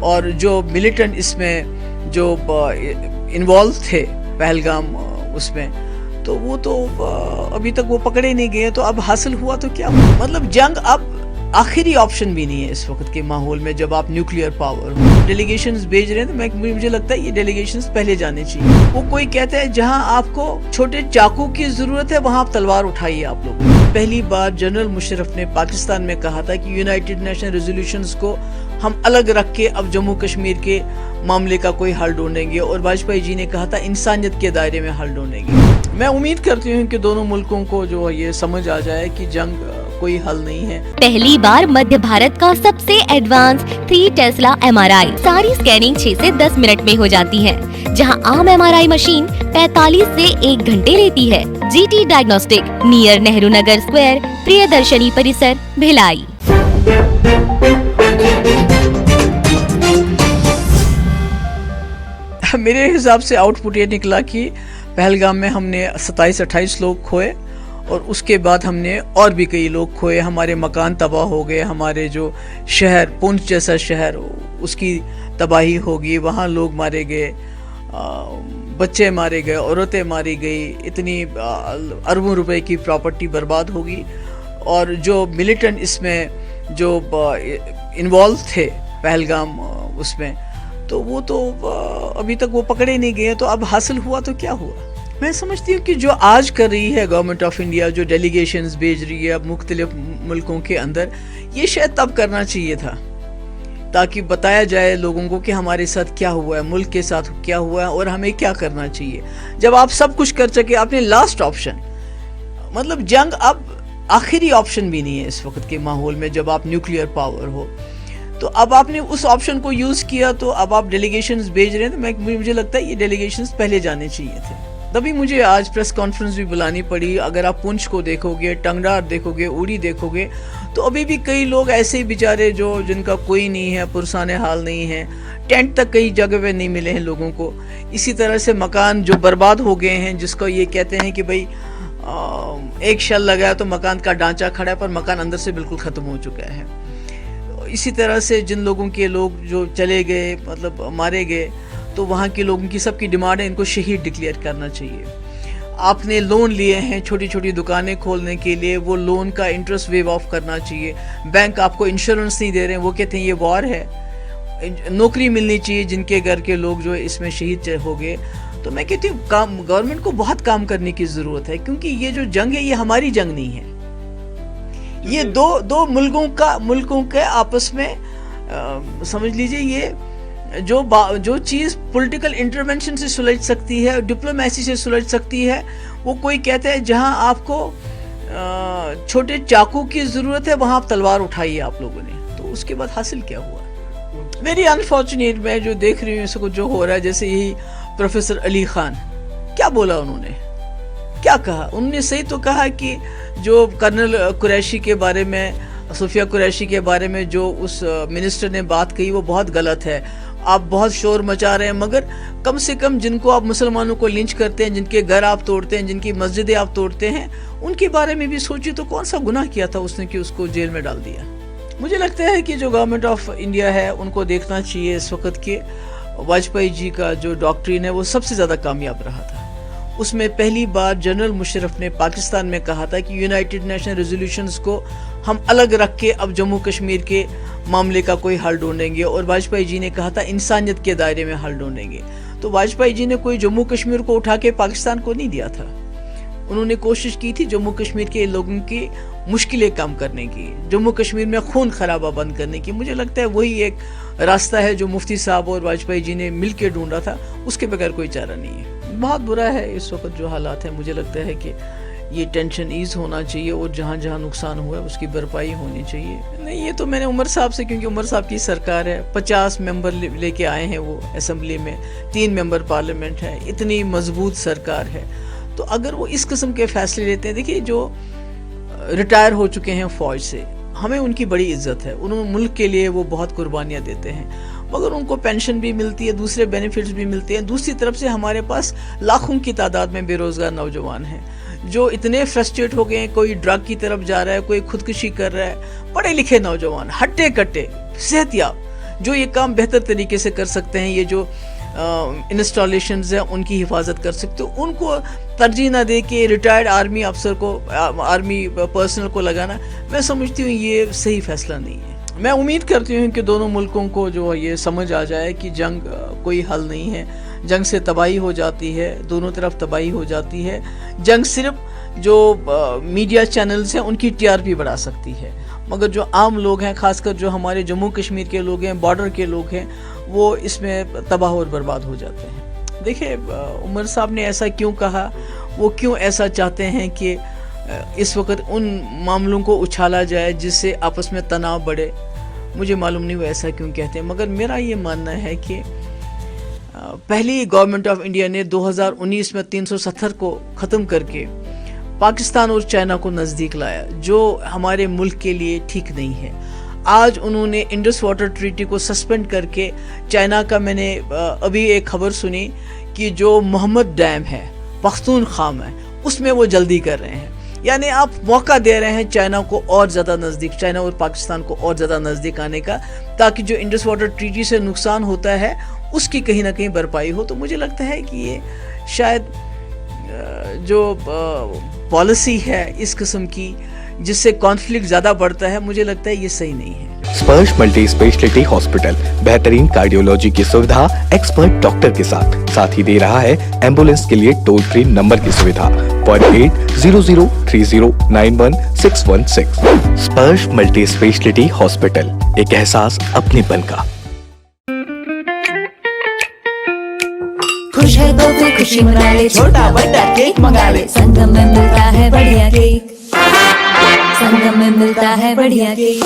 اور جو ملیٹنٹ اس میں جو انوالو تھے پہلگام اس میں، تو وہ تو ابھی تک وہ پکڑے نہیں گئے. تو اب حاصل ہوا تو کیا ہوا؟ مطلب جنگ اب آخری آپشن بھی نہیں ہے اس وقت کے ماحول میں جب آپ نیوکلیئر پاور ہو. ڈیلیگیشنز بھیج رہے ہیں تو مجھے لگتا ہے یہ ڈیلیگیشنز پہلے جانے چاہیے. وہ کوئی کہتا ہے جہاں آپ کو چھوٹے چاقو کی ضرورت ہے وہاں آپ تلوار اٹھائیے. آپ لوگ پہلی بار جنرل مشرف نے پاکستان میں کہا تھا کہ یونائٹڈ نیشن ریزولوشنز کو ہم الگ رکھ کے اب جموں کشمیر کے معاملے کا کوئی حل ڈھونڈیں گے، اور واجپئی جی نے کہا تھا انسانیت کے دائرے میں حل ڈھونڈیں گے. میں امید کرتی ہوں کہ دونوں ملکوں کو جو یہ سمجھ آ جائے کہ جنگ کوئی حل نہیں ہے. پہلی بار مدھیہ بھارت کا سب سے ایڈوانس 3 ٹیسلا MRI ساری اسکیننگ 6 سے 10 منٹ میں ہو جاتی ہے، جہاں عام MRI مشین 45 سے 1 گھنٹے لیتی ہے. GT ڈائگنوسٹک، نیر نہرو نگر اسکوائر، پریادرشنی پریسر، بھلائی. میرے حساب سے آؤٹ پٹ یہ نکلا کہ پہلگام میں ہم نے 27-28 لوگ کھوئے، اور اس کے بعد ہم نے اور بھی کئی لوگ کھوئے. ہمارے مکان تباہ ہو گئے، ہمارے جو شہر پونچھ جیسا شہر اس کی تباہی ہوگی، وہاں لوگ مارے گئے، بچے مارے گئے، عورتیں ماری گئی، اتنی اربوں روپے کی پراپرٹی برباد ہوگی. اور جو ملیٹنٹ اس میں جو انوالو تھے پہلگام اس میں، تو وہ تو ابھی تک وہ پکڑے نہیں گئے. تو اب حاصل ہوا تو کیا ہوا؟ میں سمجھتی ہوں کہ جو آج کر رہی ہے گورنمنٹ آف انڈیا، جو ڈیلیگیشنز بھیج رہی ہے مختلف ملکوں کے اندر، یہ شاید تب کرنا چاہیے تھا تاکہ بتایا جائے لوگوں کو کہ ہمارے ساتھ کیا ہوا ہے، ملک کے ساتھ کیا ہوا ہے، اور ہمیں کیا کرنا چاہیے. جب آپ سب کچھ کر چکے، آپ نے لاسٹ آپشن، مطلب جنگ اب آخری آپشن بھی نہیں ہے اس وقت کے ماحول میں جب آپ نیوکلیئر پاور ہو. تو اب آپ نے اس آپشن کو یوز کیا، تو اب آپ ڈیلیگیشنز بھیج رہے ہیں تو مجھے لگتا ہے یہ ڈیلیگیشنز پہلے جانے چاہیے تھے. تبھی مجھے آج پریس کانفرنس بھی بلانی پڑی. اگر آپ پونچھ کو دیکھو گے، ٹنگڈار دیکھو گے، اوڑی دیکھو گے، تو ابھی بھی کئی لوگ ایسے ہی بیچارے جن کا کوئی نہیں ہے، پرسان حال نہیں ہے. ٹینٹ تک کئی جگہ پہ نہیں ملے ہیں لوگوں کو. اسی طرح سے مکان جو برباد ہو گئے ہیں، جس کو یہ کہتے ہیں کہ بھئی ایک شل لگایا تو مکان کا ڈھانچہ کھڑا ہے، پر مکان اندر سے بالکل ختم ہو چکا ہے. اسی طرح سے جن لوگوں کے لوگ جو چلے گئے، مطلب مارے گئے، تو وہاں کے لوگوں کی سب کی ڈیمانڈ ہے ان کو شہید ڈکلیئر کرنا چاہیے. آپ نے لون لیے ہیں چھوٹی چھوٹی دکانیں کھولنے کے لیے، وہ لون کا انٹرسٹ ویو آف کرنا چاہیے. بینک آپ کو انشورنس نہیں دے رہے ہیں، وہ کہتے ہیں یہ وار ہے. نوکری ملنی چاہیے جن کے گھر کے لوگ جو اس میں شہید ہو گئے. تو میں کہتی ہوں گورنمنٹ کو بہت کام کرنے کی ضرورت ہے، کیونکہ یہ جو جنگ ہے یہ ہماری جنگ نہیں ہے. یہ دو ملکوں کے آپس میں سمجھ لیجئے، یہ جو چیز پولیٹیکل انٹرونشن سے سلجھ سکتی ہے، ڈپلومیسی سے سلجھ سکتی ہے، وہ کوئی کہتا ہے جہاں آپ کو چھوٹے چاقو کی ضرورت ہے وہاں آپ تلوار اٹھائیے. آپ لوگوں نے تو اس کے بعد حاصل کیا ہوا؟ Very unfortunate. میں جو دیکھ رہی ہوں اس کو جو ہو رہا ہے، جیسے یہی پروفیسر علی خان کیا بولا، انہوں نے کیا کہا؟ انہوں نے صحیح تو کہا کہ جو کرنل قریشی کے بارے میں، صفیہ قریشی کے بارے میں جو اس منسٹر نے بات کہی وہ بہت غلط ہے. آپ بہت شور مچا رہے ہیں، مگر کم سے کم جن کو آپ مسلمانوں کو لنچ کرتے ہیں، جن کے گھر آپ توڑتے ہیں، جن کی مسجدیں آپ توڑتے ہیں، ان کے بارے میں بھی سوچیے تو کون سا گناہ کیا تھا اس نے کہ اس کو جیل میں ڈال دیا. مجھے لگتا ہے کہ جو گورنمنٹ آف انڈیا ہے ان کو دیکھنا چاہیے اس وقت کہ واجپئی جی کا جو ڈاکٹرین ہے وہ سب سے زیادہ کامیاب رہا تھا. اس میں پہلی بار جنرل مشرف نے پاکستان میں کہا تھا کہ یونائٹڈ نیشن ریزولوشنز کو ہم الگ رکھ کے اب جموں کشمیر کے معاملے کا کوئی حل ڈھونڈیں گے، اور واجپئی جی نے کہا تھا انسانیت کے دائرے میں حل ڈھونڈیں گے. تو واجپئی جی نے کوئی جموں کشمیر کو اٹھا کے پاکستان کو نہیں دیا تھا. انہوں نے کوشش کی تھی جموں کشمیر کے لوگوں کی مشکلیں کم کرنے کی، جموں کشمیر میں خون خرابہ بند کرنے کی. مجھے لگتا ہے وہی ایک راستہ ہے جو مفتی صاحب اور واجپئی جی نے مل کے ڈھونڈا تھا. اس کے بغیر کوئی چارہ نہیں ہے. بہت برا ہے اس وقت جو حالات ہیں. مجھے لگتا ہے کہ یہ ٹینشن ایز ہونا چاہیے، اور جہاں جہاں نقصان ہوا ہے اس کی بھرپائی ہونی چاہیے. نہیں، یہ تو میں نے عمر صاحب سے، کیونکہ عمر صاحب کی سرکار ہے، 50 ممبر لے کے آئے ہیں وہ اسمبلی میں، 3 ممبر پارلیمنٹ ہے، اتنی مضبوط سرکار ہے. تو اگر وہ اس قسم کے فیصلے لیتے ہیں، دیکھیے جو ریٹائر ہو چکے ہیں فوج سے، ہمیں ان کی بڑی عزت ہے. انہوں ملک کے لیے وہ بہت قربانیاں دیتے ہیں، مگر ان کو پینشن بھی ملتی ہے، دوسرے بینیفٹس بھی ملتے ہیں. دوسری طرف سے ہمارے پاس لاکھوں کی تعداد میں بے روزگار نوجوان ہیں جو اتنے فرسٹریٹ ہو گئے ہیں. کوئی ڈرگ کی طرف جا رہا ہے، کوئی خودکشی کر رہا ہے. پڑھے لکھے نوجوان، ہٹے کٹے، صحت یاب، جو یہ کام بہتر طریقے سے کر سکتے ہیں, یہ جو انسٹالیشنز ہیں ان کی حفاظت کر سکتے ہو, ان کو ترجیح نہ دے کے ریٹائرڈ آرمی افسر کو, آرمی پرسنل کو لگانا, میں سمجھتی ہوں یہ صحیح فیصلہ نہیں ہے. میں امید کرتی ہوں کہ دونوں ملکوں کو جو یہ سمجھ آ جائے کہ جنگ کوئی حل نہیں ہے, جنگ سے تباہی ہو جاتی ہے, دونوں طرف تباہی ہو جاتی ہے. جنگ صرف جو میڈیا چینلز ہیں ان کی TRP بڑھا سکتی ہے, مگر جو عام لوگ ہیں, خاص کر جو ہمارے جموں کشمیر کے لوگ ہیں, بارڈر کے لوگ ہیں, وہ اس میں تباہ اور برباد ہو جاتے ہیں. دیکھیں عمر صاحب نے ایسا کیوں کہا, وہ کیوں ایسا چاہتے ہیں کہ اس وقت ان معاملوں کو اچھالا جائے جس سے آپس میں تناؤ بڑھے, مجھے معلوم نہیں وہ ایسا کیوں کہتے ہیں. مگر میرا یہ ماننا ہے کہ پہلی گورنمنٹ آف انڈیا نے 2019 میں 370 کو ختم کر کے پاکستان اور چائنا کو نزدیک لایا, جو ہمارے ملک کے لیے ٹھیک نہیں ہے. آج انہوں نے انڈس واٹر ٹریٹی کو سسپینڈ کر کے چائنا کا, میں نے ابھی ایک خبر سنی کہ جو محمد ڈیم ہے پختونخوا میں, اس میں وہ جلدی کر رہے ہیں. یعنی آپ موقع دے رہے ہیں چائنا کو اور زیادہ نزدیک, چائنا اور پاکستان کو اور زیادہ نزدیک آنے کا, تاکہ جو انڈس واٹر ٹریٹی سے نقصان ہوتا ہے اس کی کہیں نہ کہیں بھرپائی ہو. تو مجھے لگتا ہے کہ یہ شاید جو پالیسی ہے اس قسم کی جس سے کانفلکٹ زیادہ بڑھتا ہے, مجھے لگتا ہے یہ صحیح نہیں ہے. اسپرش ملٹی اسپیشلٹی ہاسپٹل بہترین کارڈیولوجی کی سویدھا ایکسپرٹ ڈاکٹر کے ساتھ ہی دے رہا ہے ایمبولینس کے لیے ٹول فری نمبر کی سویدھا 08030091616. اسپرش ملٹی اسپیشلٹی ہاسپٹل, ایک احساس اپنے پن کا. خوش ہے تو پھر خوشی منا لے, چھوٹا بڑا کیک منگا لے, سنگم میں ملتا ہے بڑھیا کیک, سنگم میں ملتا ہے بڑھیا کیک.